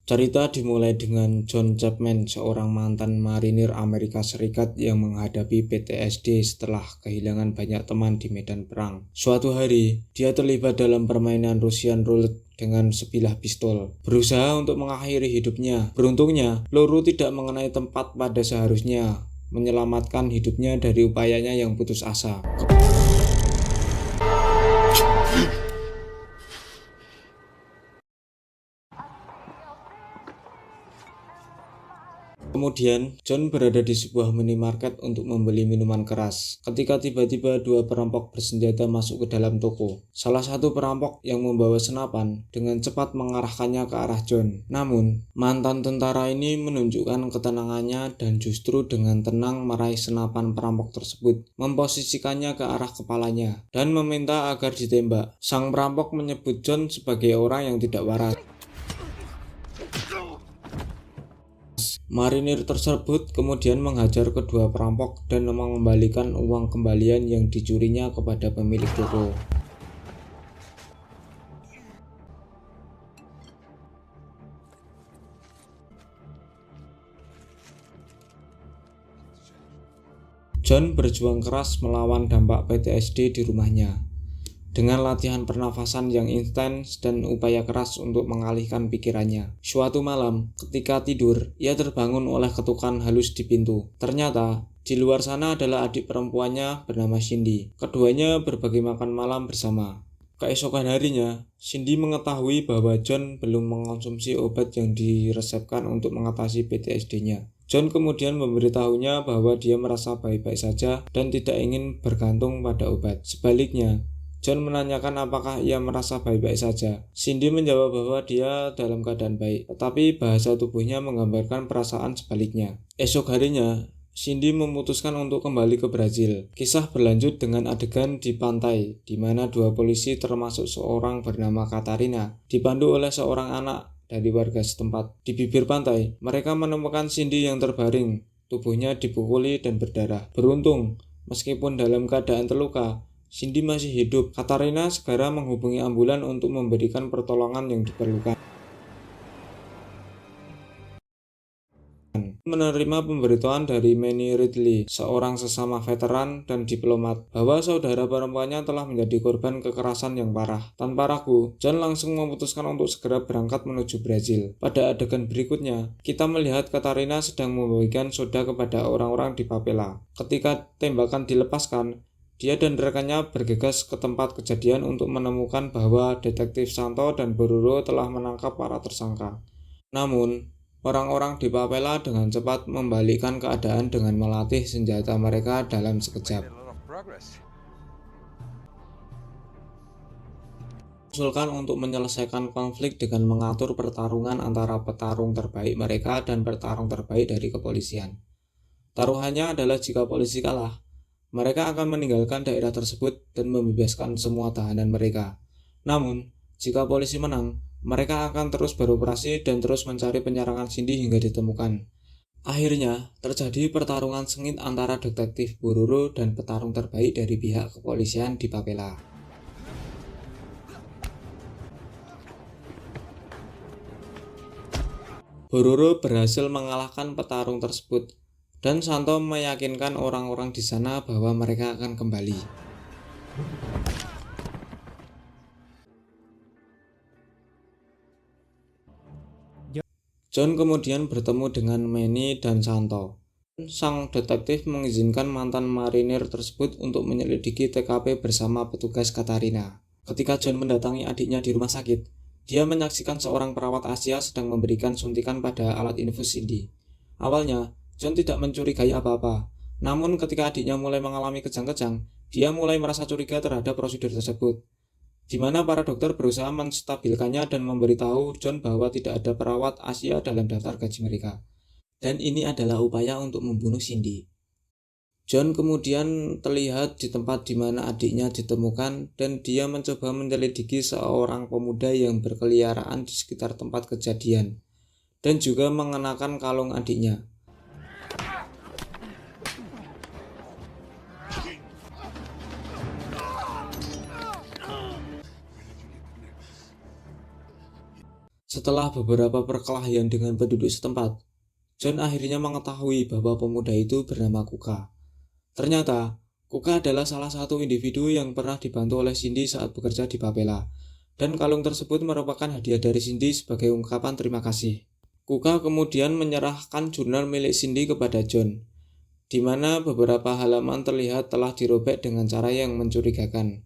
Cerita dimulai dengan John Chapman, seorang mantan marinir Amerika Serikat yang menghadapi PTSD setelah kehilangan banyak teman di medan perang. Suatu hari, dia terlibat dalam permainan Russian Roulette dengan sebilah pistol, berusaha untuk mengakhiri hidupnya. Beruntungnya, peluru tidak mengenai tempat pada seharusnya, menyelamatkan hidupnya dari upayanya yang putus asa. Kemudian, John berada di sebuah minimarket untuk membeli minuman keras. Ketika tiba-tiba dua perampok bersenjata masuk ke dalam toko. Salah satu perampok yang membawa senapan dengan cepat mengarahkannya ke arah John. Namun, mantan tentara ini menunjukkan ketenangannya dan justru dengan tenang meraih senapan perampok tersebut, memposisikannya ke arah kepalanya, dan meminta agar ditembak. Sang perampok menyebut John sebagai orang yang tidak waras. Marinir tersebut kemudian menghajar kedua perampok dan mengembalikan uang kembalian yang dicurinya kepada pemilik toko. John berjuang keras melawan dampak PTSD di rumahnya, dengan latihan pernafasan yang intens dan upaya keras untuk mengalihkan pikirannya. Suatu malam, ketika tidur, ia terbangun oleh ketukan halus di pintu. Ternyata, di luar sana adalah adik perempuannya bernama Cindy. Keduanya berbagi makan malam bersama. Keesokan harinya, Cindy mengetahui bahwa John belum mengonsumsi obat yang diresepkan untuk mengatasi PTSD-nya. John kemudian memberitahunya bahwa dia merasa baik-baik saja dan tidak ingin bergantung pada obat. Sebaliknya, John menanyakan apakah ia merasa baik-baik saja. Cindy menjawab bahwa dia dalam keadaan baik, tetapi bahasa tubuhnya menggambarkan perasaan sebaliknya. Esok harinya, Cindy memutuskan untuk kembali ke Brazil. Kisah berlanjut dengan adegan di pantai, di mana dua polisi termasuk seorang bernama Katarina, dipandu oleh seorang anak dari warga setempat. Di bibir pantai, mereka menemukan Cindy yang terbaring, tubuhnya dipukuli dan berdarah. Beruntung, meskipun dalam keadaan terluka, Cindy masih hidup. Katarina segera menghubungi ambulan untuk memberikan pertolongan yang diperlukan. Menerima pemberitahuan dari Manny Ridley, seorang sesama veteran dan diplomat, bahwa saudara perempuannya telah menjadi korban kekerasan yang parah. Tanpa ragu, John langsung memutuskan untuk segera berangkat menuju Brazil. Pada adegan berikutnya, kita melihat Katarina sedang membagikan soda kepada orang-orang di Papela. Ketika tembakan dilepaskan, dia dan rekannya bergegas ke tempat kejadian untuk menemukan bahwa Detektif Santo dan Bororo telah menangkap para tersangka. Namun, orang-orang di Papela dengan cepat membalikkan keadaan dengan melatih senjata mereka dalam sekejap. Usulkan untuk menyelesaikan konflik dengan mengatur pertarungan antara petarung terbaik mereka dan petarung terbaik dari kepolisian. Taruhannya adalah jika polisi kalah, mereka akan meninggalkan daerah tersebut dan membebaskan semua tahanan mereka. Namun, jika polisi menang, mereka akan terus beroperasi dan terus mencari penyerangan Cindy hingga ditemukan. Akhirnya, terjadi pertarungan sengit antara detektif Bororo dan petarung terbaik dari pihak kepolisian di Papela. Bororo berhasil mengalahkan petarung tersebut, dan Santo meyakinkan orang-orang di sana bahwa mereka akan kembali. John kemudian bertemu dengan Manny dan Santo. Sang detektif mengizinkan mantan marinir tersebut untuk menyelidiki TKP bersama petugas Katarina. Ketika John mendatangi adiknya di rumah sakit, dia menyaksikan seorang perawat Asia sedang memberikan suntikan pada alat infus Cindy. Awalnya, John tidak mencurigai apa-apa. Namun ketika adiknya mulai mengalami kejang-kejang, dia mulai merasa curiga terhadap prosedur tersebut, di mana para dokter berusaha menstabilkannya dan memberitahu John bahwa tidak ada perawat Asia dalam daftar gaji mereka. Dan ini adalah upaya untuk membunuh Cindy. John kemudian terlihat di tempat di mana adiknya ditemukan dan dia mencoba menyelidiki seorang pemuda yang berkeliaran di sekitar tempat kejadian dan juga mengenakan kalung adiknya. Setelah beberapa perkelahian dengan penduduk setempat, John akhirnya mengetahui bahwa pemuda itu bernama Kuka. Ternyata, Kuka adalah salah satu individu yang pernah dibantu oleh Cindy saat bekerja di Papela, dan kalung tersebut merupakan hadiah dari Cindy sebagai ungkapan terima kasih. Kuka kemudian menyerahkan jurnal milik Cindy kepada John, di mana beberapa halaman terlihat telah dirobek dengan cara yang mencurigakan.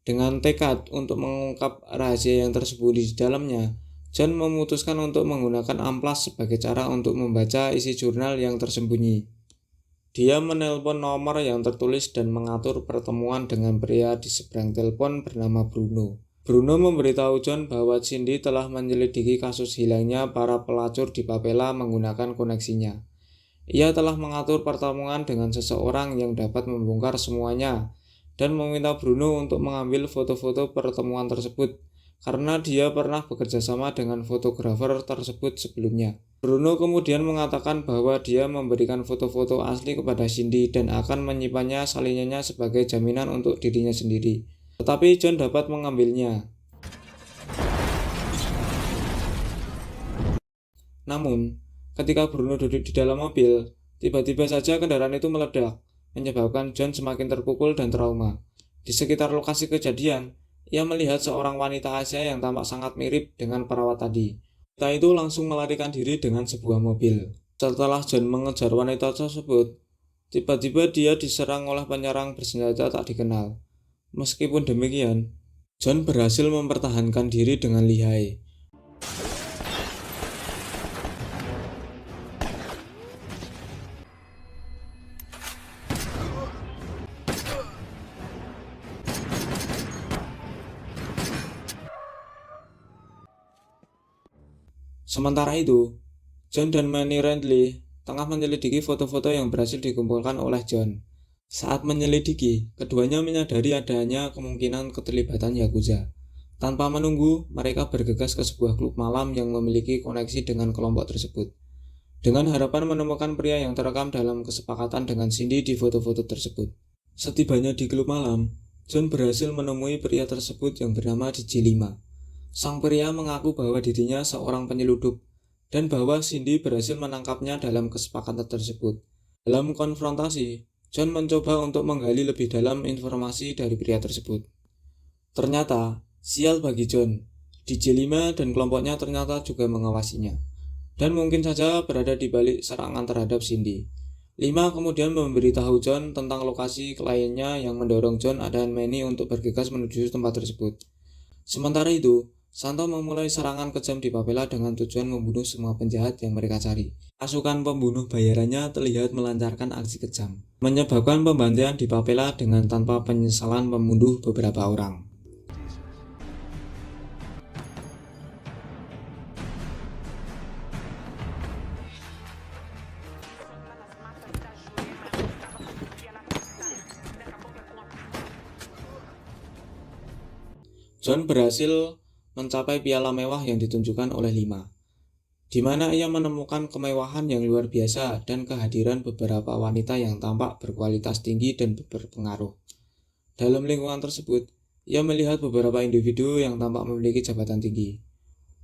Dengan tekad untuk mengungkap rahasia yang tersembunyi di dalamnya, John memutuskan untuk menggunakan amplas sebagai cara untuk membaca isi jurnal yang tersembunyi. Dia menelpon nomor yang tertulis dan mengatur pertemuan dengan pria di seberang telepon bernama Bruno. Bruno memberitahu John bahwa Cindy telah menyelidiki kasus hilangnya para pelacur di Papela menggunakan koneksinya. Ia telah mengatur pertemuan dengan seseorang yang dapat membongkar semuanya dan meminta Bruno untuk mengambil foto-foto pertemuan tersebut karena dia pernah bekerja sama dengan fotografer tersebut sebelumnya. Bruno kemudian mengatakan bahwa dia memberikan foto-foto asli kepada Cindy dan akan menyimpannya salinannya sebagai jaminan untuk dirinya sendiri. Tetapi John dapat mengambilnya. Namun, ketika Bruno duduk di dalam mobil, tiba-tiba saja kendaraan itu meledak, menyebabkan John semakin terpukul dan trauma. Di sekitar lokasi kejadian, ia melihat seorang wanita Asia yang tampak sangat mirip dengan perawat tadi. Wanita itu langsung melarikan diri dengan sebuah mobil. Setelah John mengejar wanita tersebut, tiba-tiba dia diserang oleh penyerang bersenjata tak dikenal. Meskipun demikian, John berhasil mempertahankan diri dengan lihai. Sementara itu, John dan Manny Randley tengah menyelidiki foto-foto yang berhasil dikumpulkan oleh John. Saat menyelidiki, keduanya menyadari adanya kemungkinan keterlibatan Yakuza. Tanpa menunggu, mereka bergegas ke sebuah klub malam yang memiliki koneksi dengan kelompok tersebut. Dengan harapan menemukan pria yang terekam dalam kesepakatan dengan Cindy di foto-foto tersebut. Setibanya di klub malam, John berhasil menemui pria tersebut yang bernama DJ5. Sang pria mengaku bahwa dirinya seorang penyeludup dan bahwa Cindy berhasil menangkapnya dalam kesepakatan tersebut. Dalam konfrontasi, John mencoba untuk menggali lebih dalam informasi dari pria tersebut. Ternyata, sial bagi John, DJ5 dan kelompoknya ternyata juga mengawasinya, dan mungkin saja berada di balik serangan terhadap Cindy. 5 kemudian memberitahu John tentang lokasi kliennya yang mendorong John dan Manny untuk bergegas menuju tempat tersebut. Sementara itu, Santo memulai serangan kejam di Papela dengan tujuan membunuh semua penjahat yang mereka cari. Pasukan pembunuh bayarannya terlihat melancarkan aksi kejam, menyebabkan pembantaian di Papela dengan tanpa penyesalan membunuh beberapa orang. John berhasil mencapai piala mewah yang ditunjukkan oleh 5, di mana ia menemukan kemewahan yang luar biasa dan kehadiran beberapa wanita yang tampak berkualitas tinggi dan berpengaruh. Dalam lingkungan tersebut, ia melihat beberapa individu yang tampak memiliki jabatan tinggi.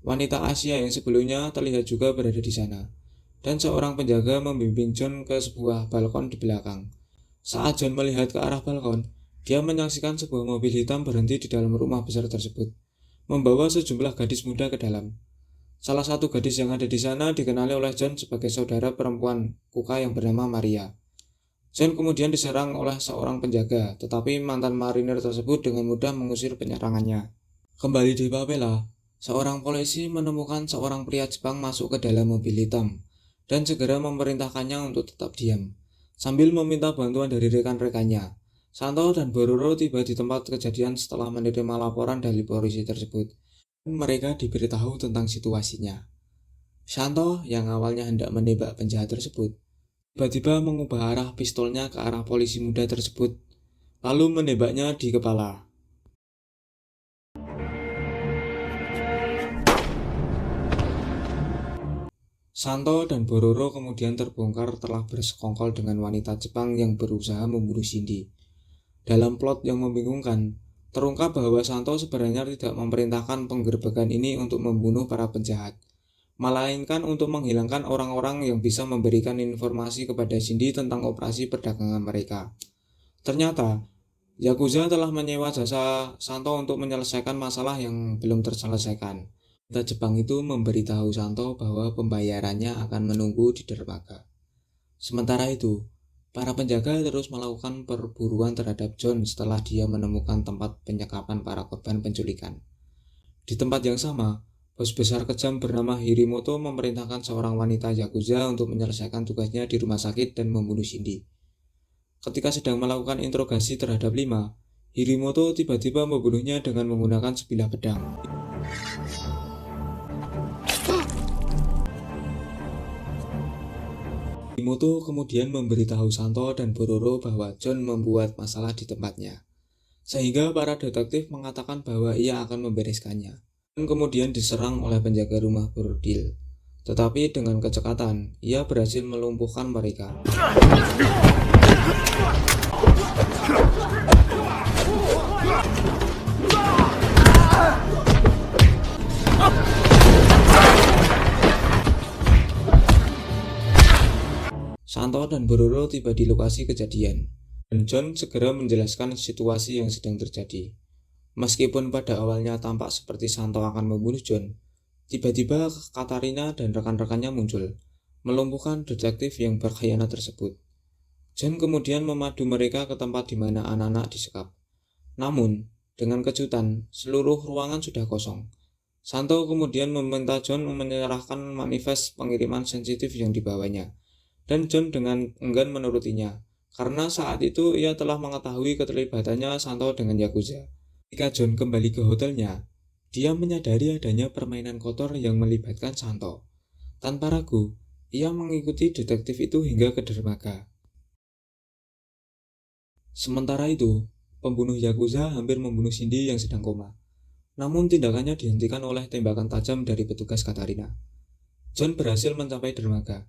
Wanita Asia yang sebelumnya terlihat juga berada di sana, dan seorang penjaga membimbing John ke sebuah balkon di belakang. Saat John melihat ke arah balkon, dia menyaksikan sebuah mobil hitam berhenti di dalam rumah besar tersebut, membawa sejumlah gadis muda ke dalam. Salah satu gadis yang ada di sana dikenali oleh John sebagai saudara perempuan Kuka yang bernama Maria. John kemudian diserang oleh seorang penjaga, tetapi mantan marinir tersebut dengan mudah mengusir penyerangannya. Kembali di Papela, seorang polisi menemukan seorang pria Jepang masuk ke dalam mobil hitam dan segera memerintahkannya untuk tetap diam, sambil meminta bantuan dari rekan-rekannya. Santo dan Bororo tiba di tempat kejadian setelah menerima laporan dari polisi tersebut. Mereka diberitahu tentang situasinya. Santo yang awalnya hendak menembak penjahat tersebut, tiba-tiba mengubah arah pistolnya ke arah polisi muda tersebut, lalu menembaknya di kepala. Santo dan Bororo kemudian terbongkar telah bersekongkol dengan wanita Jepang yang berusaha membunuh Cindy. Dalam plot yang membingungkan, Terungkap bahwa Santo sebenarnya tidak memerintahkan penggerbekan ini untuk membunuh para penjahat, melainkan untuk menghilangkan orang-orang yang bisa memberikan informasi kepada Shindy tentang operasi perdagangan mereka. Ternyata, Yakuza telah menyewa jasa Santo untuk menyelesaikan masalah yang belum terselesaikan. Pemerintah Jepang itu memberitahu Santo bahwa pembayarannya akan menunggu di dermaga. Sementara itu, para penjaga terus melakukan perburuan terhadap John setelah dia menemukan tempat penyekapan para korban penculikan. Di tempat yang sama, bos besar kejam bernama Hirimoto memerintahkan seorang wanita Yakuza untuk menyelesaikan tugasnya di rumah sakit dan membunuh Shindy. Ketika sedang melakukan interogasi terhadap 5, Hirimoto tiba-tiba membunuhnya dengan menggunakan sebilah pedang. Hirimoto kemudian memberitahu Santo dan Bororo bahwa John membuat masalah di tempatnya, sehingga para detektif mengatakan bahwa ia akan membereskannya. Dan kemudian diserang oleh penjaga rumah bordil, tetapi dengan kecekatan, ia berhasil melumpuhkan mereka. Santo dan Bororo tiba di lokasi kejadian, dan John segera menjelaskan situasi yang sedang terjadi. Meskipun pada awalnya tampak seperti Santo akan membunuh John, tiba-tiba Katarina dan rekan-rekannya muncul, melumpuhkan detektif yang berkhianat tersebut. John kemudian memadu mereka ke tempat di mana anak-anak disekap. Namun, dengan kejutan, seluruh ruangan sudah kosong. Santo kemudian meminta John menyerahkan manifest pengiriman sensitif yang dibawanya. Dan John dengan enggan menurutinya, karena saat itu ia telah mengetahui keterlibatannya Santo dengan Yakuza. Ketika John kembali ke hotelnya, dia menyadari adanya permainan kotor yang melibatkan Santo. Tanpa ragu, ia mengikuti detektif itu hingga ke dermaga. Sementara itu, pembunuh Yakuza hampir membunuh Shindy yang sedang koma. Namun tindakannya dihentikan oleh tembakan tajam dari petugas Katarina. John berhasil mencapai dermaga,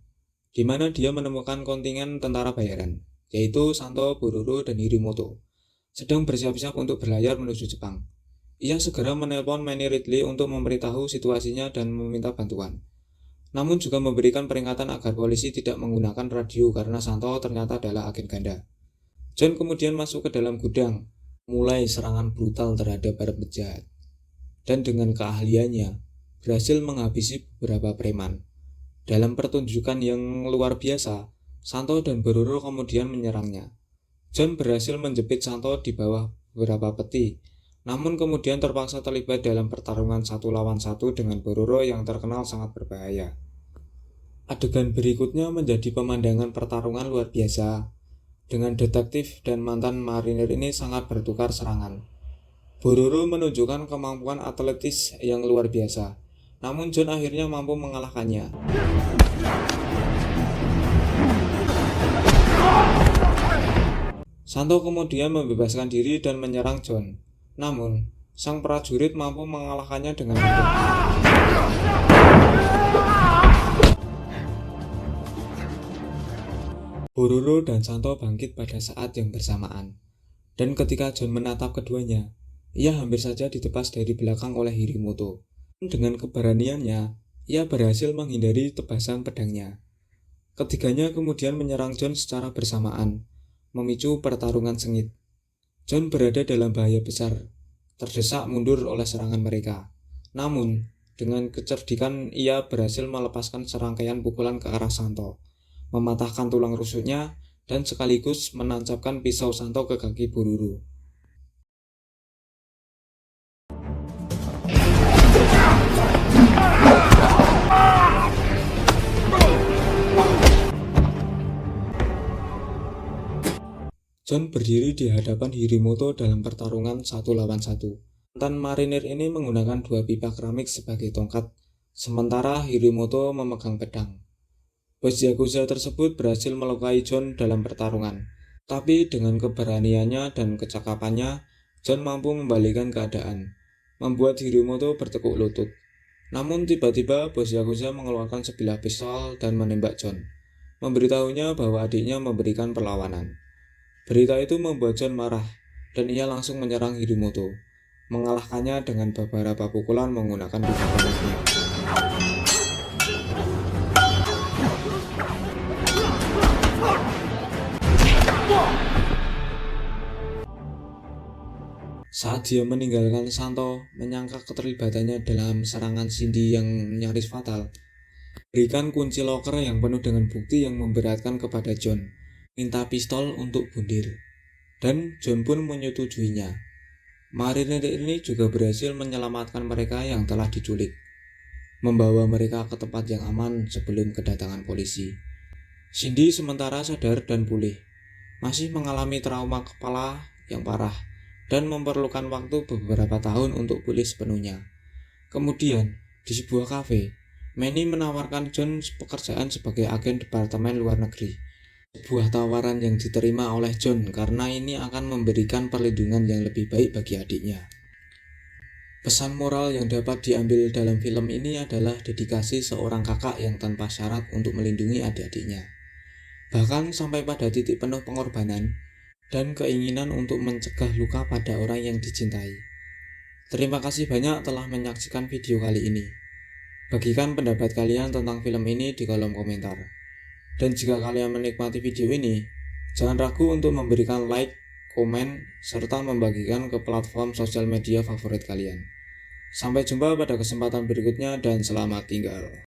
di mana dia menemukan kontingen tentara bayaran, yaitu Santo, Bororo, dan Hirimoto, sedang bersiap-siap untuk berlayar menuju Jepang. Ia segera menelpon Manny Ridley untuk memberitahu situasinya dan meminta bantuan. Namun juga memberikan peringatan agar polisi tidak menggunakan radio karena Santo ternyata adalah agen ganda. John kemudian masuk ke dalam gudang, mulai serangan brutal terhadap para penjahat, dan dengan keahliannya, berhasil menghabisi beberapa preman. Dalam pertunjukan yang luar biasa, Santo dan Bororo kemudian menyerangnya. John berhasil menjepit Santo di bawah beberapa peti, namun kemudian terpaksa terlibat dalam pertarungan 1 lawan 1 dengan Bororo yang terkenal sangat berbahaya. Adegan berikutnya menjadi pemandangan pertarungan luar biasa, dengan detektif dan mantan marinir ini sangat bertukar serangan. Bororo menunjukkan kemampuan atletis yang luar biasa, namun John akhirnya mampu mengalahkannya. Santo kemudian membebaskan diri dan menyerang John. Namun, sang prajurit mampu mengalahkannya dengan mudah. Bororo dan Santo bangkit pada saat yang bersamaan. Dan ketika John menatap keduanya, ia hampir saja ditebas dari belakang oleh Hirimoto. Dengan keberaniannya, ia berhasil menghindari tebasan pedangnya. Ketiganya kemudian menyerang John secara bersamaan, memicu pertarungan sengit. John berada dalam bahaya besar, terdesak mundur oleh serangan mereka. Namun, dengan kecerdikan ia berhasil melepaskan serangkaian pukulan ke arah Santo, mematahkan tulang rusuknya, dan sekaligus menancapkan pisau Santo ke kaki Bororo. John berdiri di hadapan Hirimoto dalam pertarungan 1 lawan 1. Mantan marinir ini menggunakan 2 pipa keramik sebagai tongkat, sementara Hirimoto memegang pedang. Bos Yakuza tersebut berhasil melukai John dalam pertarungan, tapi dengan keberaniannya dan kecakapannya, John mampu membalikkan keadaan, membuat Hirimoto bertekuk lutut. Namun tiba-tiba bos Yakuza mengeluarkan sebilah pistol dan menembak John, memberitahunya bahwa adiknya memberikan perlawanan. Berita itu membuat John marah, dan ia langsung menyerang Hirimoto, mengalahkannya dengan beberapa pukulan menggunakan dua tangannya. Saat dia meninggalkan Santo, menyangka keterlibatannya dalam serangan Cindy yang nyaris fatal, berikan kunci loker yang penuh dengan bukti yang memberatkan kepada John, minta pistol untuk bundir, dan John pun menyetujuinya. Marinir ini juga berhasil menyelamatkan mereka yang telah diculik, membawa mereka ke tempat yang aman sebelum kedatangan polisi. Cindy sementara sadar dan pulih, masih mengalami trauma kepala yang parah, dan memerlukan waktu beberapa tahun untuk pulih sepenuhnya. Kemudian, di sebuah kafe, Manny menawarkan John pekerjaan sebagai agen Departemen Luar Negeri. Sebuah tawaran yang diterima oleh John karena ini akan memberikan perlindungan yang lebih baik bagi adiknya. Pesan moral yang dapat diambil dalam film ini adalah dedikasi seorang kakak yang tanpa syarat untuk melindungi adik-adiknya, bahkan sampai pada titik penuh pengorbanan dan keinginan untuk mencegah luka pada orang yang dicintai. Terima kasih banyak telah menyaksikan video kali ini. Bagikan pendapat kalian tentang film ini di kolom komentar. Dan jika kalian menikmati video ini, jangan ragu untuk memberikan like, komen, serta membagikan ke platform sosial media favorit kalian. Sampai jumpa pada kesempatan berikutnya dan selamat tinggal.